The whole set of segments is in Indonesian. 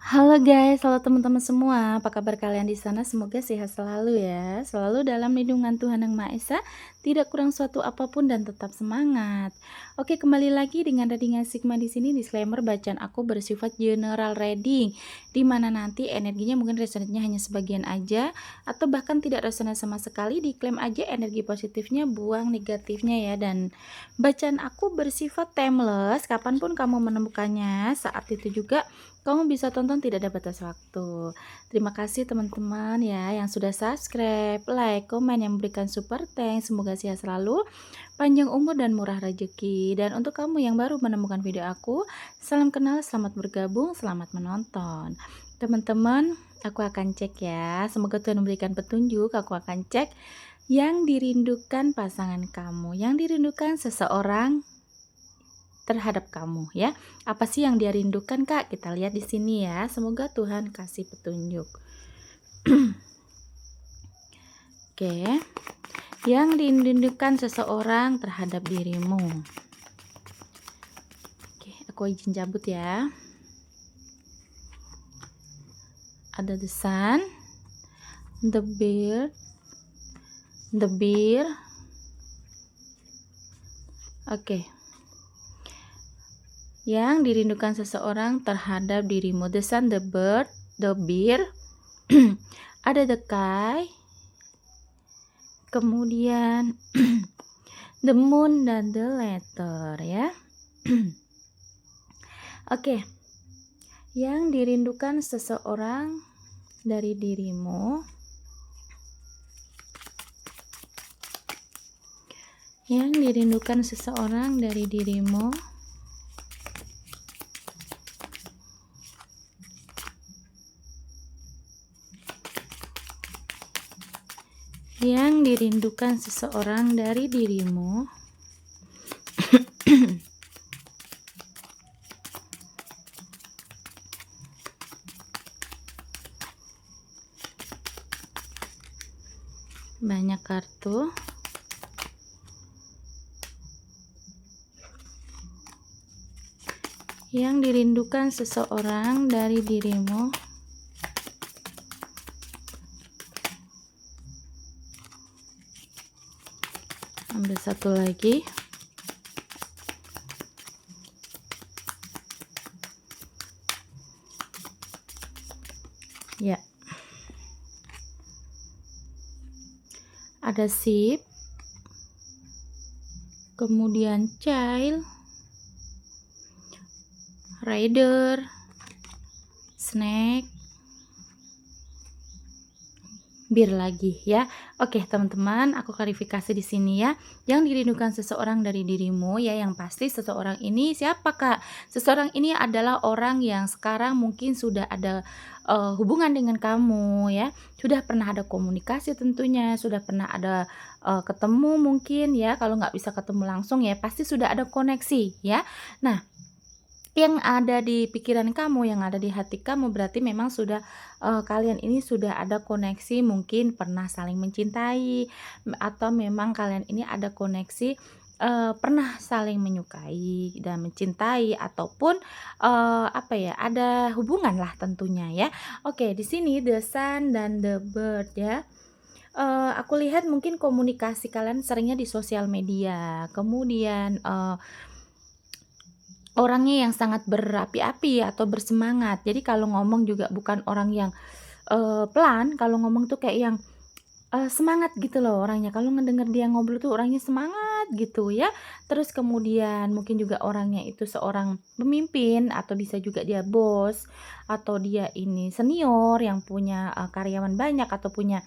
Halo guys, halo teman-teman semua. Apa kabar kalian di sana? Semoga sehat selalu ya. Selalu dalam lindungan Tuhan Yang Maha Esa, tidak kurang suatu apapun dan tetap semangat. Oke, kembali lagi dengan reading Sigma di sini. Disclaimer bacaan aku bersifat general reading, di mana nanti energinya mungkin resonannya hanya sebagian aja atau bahkan tidak resonan sama sekali. Diklaim aja energi positifnya, buang negatifnya ya. Dan bacaan aku bersifat timeless, kapanpun kamu menemukannya, saat itu juga kamu bisa tonton, tidak ada batas waktu. Terima kasih teman-teman ya yang sudah subscribe, like, komen, yang memberikan super thanks. Semoga sehat selalu, panjang umur dan murah rezeki. Dan untuk kamu yang baru menemukan video aku, salam kenal, selamat bergabung, selamat menonton. Teman-teman, aku akan cek ya. Semoga Tuhan memberikan petunjuk. Aku akan cek yang dirindukan pasangan kamu, yang dirindukan seseorang terhadap kamu ya. Apa sih yang dia rindukan, Kak? Kita lihat di sini ya. Semoga Tuhan kasih petunjuk. Oke. Yang dirindukan seseorang terhadap dirimu. Oke, aku izin cabut ya. Ada the sun, the bear, the bear. Oke. Yang dirindukan seseorang terhadap dirimu. The sun, the bird, the bear. Ada the sky. Kemudian the moon dan the letter ya. Oke. Yang dirindukan seseorang dari dirimu. Yang dirindukan seseorang dari dirimu. Yang dirindukan seseorang dari dirimu. Banyak kartu. Yang dirindukan seseorang dari dirimu. Ambil satu lagi. Ya. Ada sheep. Kemudian child. Rider. Snake. Bir lagi ya. Oke teman-teman, aku klarifikasi di sini ya. Yang dirindukan seseorang dari dirimu ya, yang pasti seseorang ini siapa, Kak? Seseorang ini adalah orang yang sekarang mungkin sudah ada hubungan dengan kamu ya. Sudah pernah ada komunikasi tentunya, sudah pernah ada ketemu mungkin ya. Kalau nggak bisa ketemu langsung ya, pasti sudah ada koneksi ya. Nah, yang ada di pikiran kamu, yang ada di hati kamu, berarti memang sudah kalian ini sudah ada koneksi, mungkin pernah saling mencintai, atau memang kalian ini ada koneksi pernah saling menyukai dan mencintai, ataupun apa ya, ada hubungan lah tentunya ya. Oke, di sini the sun dan the bird ya. Aku lihat mungkin komunikasi kalian seringnya di sosial media, kemudian orangnya yang sangat berapi-api atau bersemangat. Jadi kalau ngomong juga bukan orang yang pelan, kalau ngomong tuh kayak yang semangat gitu loh orangnya. Kalau ngedenger dia ngobrol tuh orangnya semangat gitu ya. Terus kemudian mungkin juga orangnya itu seorang pemimpin, atau bisa juga dia bos, atau dia ini senior yang punya karyawan banyak, atau punya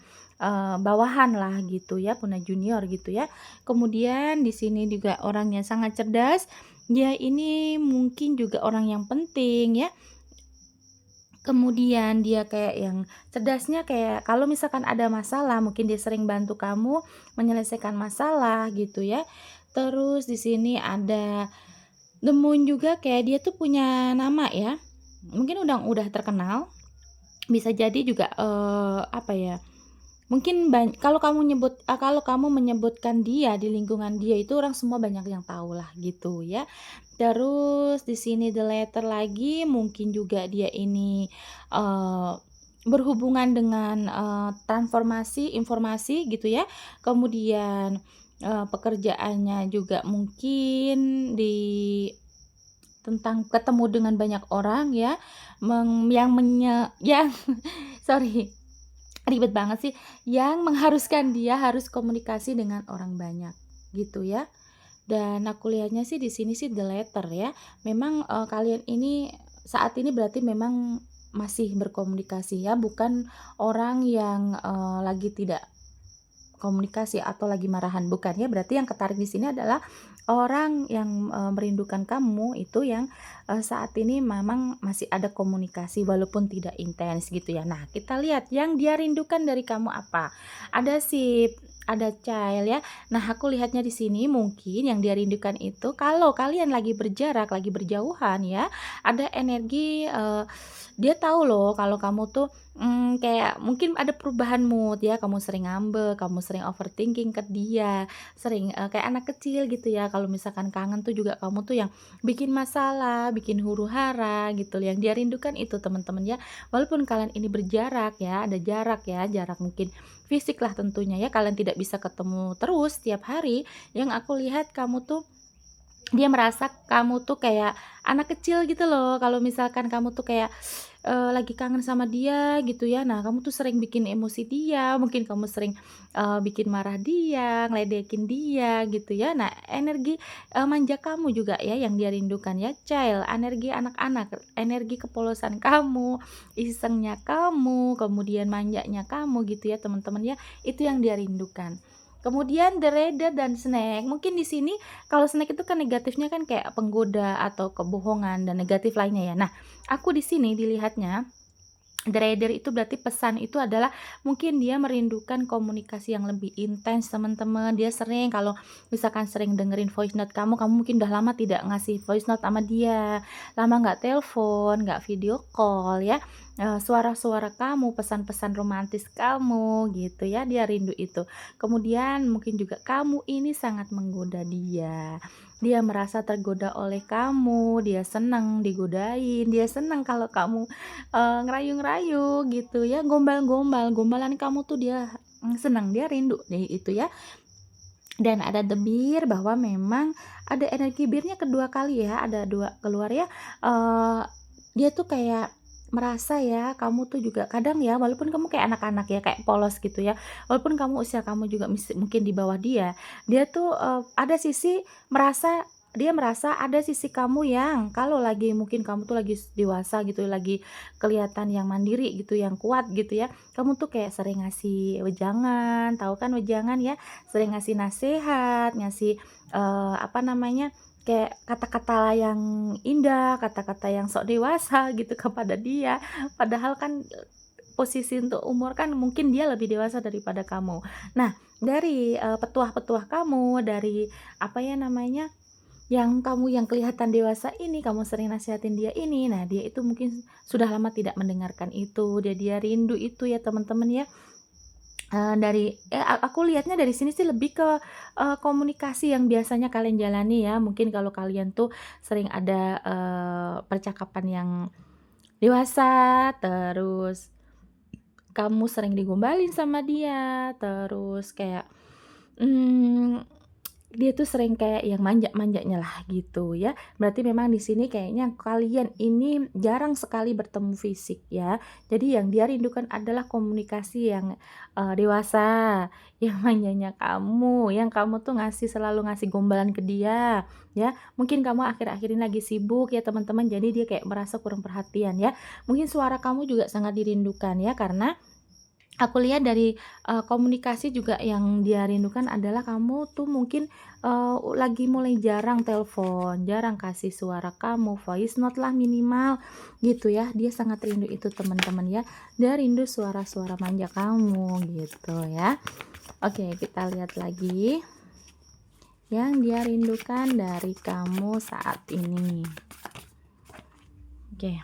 bawahan lah gitu ya, punya junior gitu ya. Kemudian di sini juga orangnya sangat cerdas. Dia ini mungkin juga orang yang penting ya. Kemudian dia kayak yang cerdasnya, kayak kalau misalkan ada masalah mungkin dia sering bantu kamu menyelesaikan masalah gitu ya. Terus di sini ada The Moon juga, kayak dia tuh punya nama ya. Mungkin udah terkenal. Bisa jadi juga apa ya? Kalau kalau kamu menyebutkan dia di lingkungan dia itu orang semua banyak yang tahu lah gitu ya. Terus di sini the letter lagi mungkin juga dia ini, eee, berhubungan dengan, transformasi informasi gitu ya. Kemudian, pekerjaannya juga mungkin tentang ketemu dengan banyak orang ya, yang sorry, ribet banget sih, yang mengharuskan dia harus komunikasi dengan orang banyak, gitu ya. Dan aku lihatnya sih di sini sih the letter ya. Memang, kalian ini saat ini berarti memang masih berkomunikasi ya, bukan orang yang, lagi tidak komunikasi atau lagi marahan, bukan ya. Berarti yang ketarik di sini adalah orang yang, merindukan kamu itu yang, saat ini memang masih ada komunikasi walaupun tidak intens gitu ya. Nah, kita lihat yang dia rindukan dari kamu apa? Ada sip, ada child ya. Nah, aku lihatnya di sini mungkin yang dia rindukan itu kalau kalian lagi berjarak, lagi berjauhan ya, ada energi, dia tahu loh kalau kamu tuh, kayak mungkin ada perubahan mood ya, kamu sering ngambek, kamu sering overthinking ke dia, sering, kayak anak kecil gitu ya, kalau misalkan kangen tuh juga kamu tuh yang bikin masalah, bikin huru-hara gitu, yang dia rindukan itu teman-teman ya. Walaupun kalian ini berjarak ya, ada jarak ya, jarak mungkin fisik lah tentunya ya, kalian tidak bisa ketemu terus tiap hari, yang aku lihat kamu tuh dia merasa kamu tuh kayak anak kecil gitu loh, kalau misalkan kamu tuh kayak, lagi kangen sama dia gitu ya. Nah, kamu tuh sering bikin emosi dia, mungkin kamu sering, bikin marah dia, ngeledekin dia gitu ya. Nah, energi, manja kamu juga ya yang dia rindukan ya, child, energi anak-anak, energi kepolosan kamu, isengnya kamu, kemudian manjanya kamu gitu ya teman-teman ya, itu yang dia rindukan. Kemudian the raider dan snack, mungkin di sini kalau snack itu kan negatifnya kan kayak penggoda atau kebohongan dan negatif lainnya ya. Nah, aku di sini dilihatnya the rider itu berarti pesan itu adalah mungkin dia merindukan komunikasi yang lebih intens teman-teman. Dia sering kalau misalkan sering dengerin voice note kamu, kamu mungkin udah lama tidak ngasih voice note sama dia, lama nggak telepon, nggak video call ya. Suara-suara kamu, pesan-pesan romantis kamu gitu ya, dia rindu itu. Kemudian mungkin juga kamu ini sangat menggoda dia. Dia merasa tergoda oleh kamu, dia senang digodain, dia senang kalau kamu ngerayu-ngerayu gitu ya, gombal-gombal, gombalan kamu tuh dia, senang, dia rindu deh itu ya. Dan ada the bir bahwa memang ada energi birnya kedua kali ya, ada 2 keluar ya, eee, dia tuh kayak merasa ya, kamu tuh juga kadang ya, walaupun kamu kayak anak-anak ya, kayak polos gitu ya, walaupun kamu usia kamu juga mungkin di bawah dia, dia tuh, ada sisi dia merasa ada sisi kamu yang kalau lagi mungkin kamu tuh lagi dewasa gitu, lagi kelihatan yang mandiri gitu, yang kuat gitu ya, kamu tuh kayak sering ngasih wejangan, tahu kan wejangan ya? Sering ngasih nasehat, ngasih, apa namanya, kayak kata-kata yang indah, kata-kata yang sok dewasa gitu kepada dia. Padahal kan, posisi untuk umur kan mungkin dia lebih dewasa daripada kamu. Nah, dari, petuah-petuah kamu, dari apa ya namanya, yang kamu yang kelihatan dewasa ini, kamu sering nasihatin dia ini, nah dia itu mungkin sudah lama tidak mendengarkan itu, dia rindu itu ya teman-teman ya. Aku lihatnya dari sini sih lebih ke, komunikasi yang biasanya kalian jalani ya. Mungkin kalau kalian tuh sering ada, percakapan yang dewasa, terus kamu sering digombalin sama dia, terus kayak, mmm, dia tuh sering kayak yang manja-manjanya lah gitu ya. Berarti memang di sini kayaknya kalian ini jarang sekali bertemu fisik ya. Jadi yang dia rindukan adalah komunikasi yang, dewasa, yang manjanya kamu, yang kamu tuh selalu ngasih gombalan ke dia, ya. Mungkin kamu akhir-akhir ini lagi sibuk ya teman-teman, jadi dia kayak merasa kurang perhatian ya. Mungkin suara kamu juga sangat dirindukan ya, karena aku lihat dari, komunikasi juga yang dia rindukan adalah kamu tuh mungkin, lagi mulai jarang telepon, jarang kasih suara kamu, voice note lah minimal, gitu ya. Dia sangat rindu itu teman-teman ya. Dia rindu suara-suara manja kamu, gitu ya. Oke, kita lihat lagi yang dia rindukan dari kamu saat ini. Oke.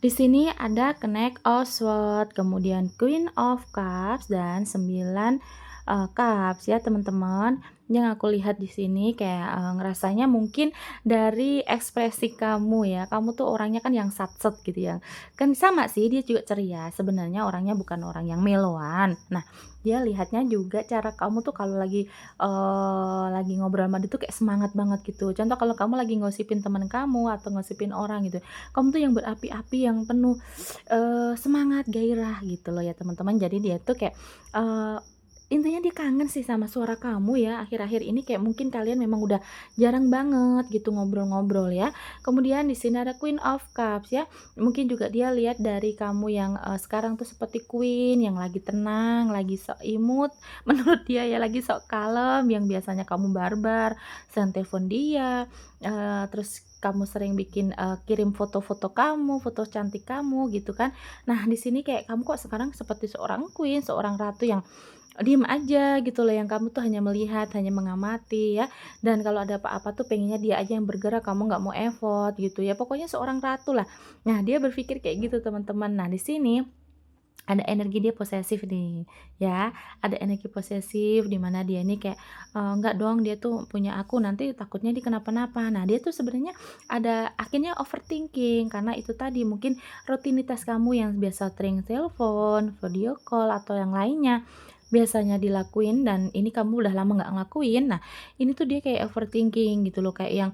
Di sini ada Knight of Swords, kemudian Queen of Cups dan 9 cups ya teman-teman. Yang aku lihat di sini kayak ngerasanya mungkin dari ekspresi kamu ya. Kamu tuh orangnya kan yang satset gitu ya. Kan sama sih dia juga ceria. Sebenarnya orangnya bukan orang yang meloan. Nah, dia lihatnya juga cara kamu tuh kalau lagi ngobrol sama dia tuh kayak semangat banget gitu. Contoh kalau kamu lagi ngosipin teman kamu atau ngosipin orang gitu, kamu tuh yang berapi-api, yang penuh semangat, gairah gitu loh ya teman-teman. Jadi dia tuh kayak intinya dia kangen sih sama suara kamu ya, akhir-akhir ini kayak mungkin kalian memang udah jarang banget gitu ngobrol-ngobrol ya. Kemudian di sini ada Queen of Cups ya, mungkin juga dia lihat dari kamu yang sekarang tuh seperti queen, yang lagi tenang, lagi sok imut, menurut dia ya lagi sok kalem, yang biasanya kamu barbar, sering telepon dia, terus kamu sering bikin kirim foto-foto kamu, foto cantik kamu gitu kan. Nah, di sini kayak kamu kok sekarang seperti seorang queen, seorang ratu yang diem aja gitu loh, yang kamu tuh hanya melihat, hanya mengamati ya, dan kalau ada apa-apa tuh pengennya dia aja yang bergerak, kamu nggak mau effort gitu ya, pokoknya seorang ratu lah. Nah, dia berpikir kayak gitu teman-teman. Nah, di sini ada energi dia posesif nih ya, ada energi posesif di mana dia ini kayak, "Enggak dong, dia tuh punya aku, nanti takutnya dia kenapa-napa." Nah, dia tuh sebenarnya ada akhirnya overthinking karena itu tadi mungkin rutinitas kamu yang biasa sering telepon, video call, atau yang lainnya biasanya dilakuin dan ini kamu udah lama nggak ngelakuin. Nah, ini tuh dia kayak overthinking gitu loh, kayak yang,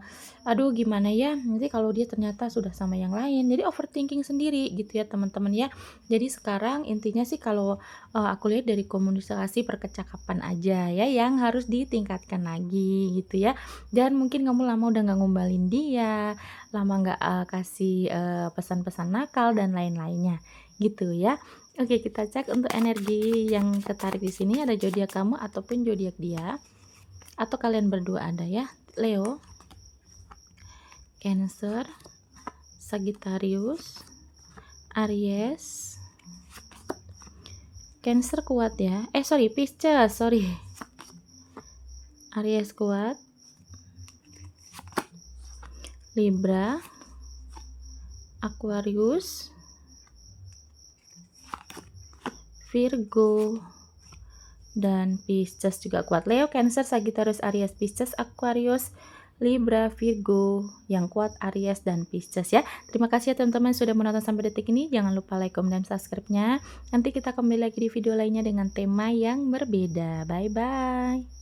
"Aduh gimana ya nanti kalau dia ternyata sudah sama yang lain." Jadi overthinking sendiri gitu ya teman-teman ya. Jadi sekarang intinya sih kalau, aku lihat dari komunikasi percakapan aja ya yang harus ditingkatkan lagi gitu ya. Dan mungkin kamu lama udah nggak ngombalin dia, lama nggak, kasih, pesan-pesan nakal dan lain-lainnya gitu ya. Oke, kita cek untuk energi yang ketarik di sini ada zodiak kamu ataupun zodiak dia, atau kalian berdua ada ya. Leo, Cancer, Sagittarius, Aries. Cancer kuat ya. Sorry, Pisces, sorry. Aries kuat. Libra, Aquarius, Virgo, dan Pisces juga kuat. Leo, Cancer, Sagittarius, Aries, Pisces, Aquarius, Libra, Virgo yang kuat, Aries dan Pisces ya. Terima kasih ya teman-teman sudah menonton sampai detik ini. Jangan lupa like, comment, dan subscribe-nya. Nanti kita kembali lagi di video lainnya dengan tema yang berbeda. Bye bye.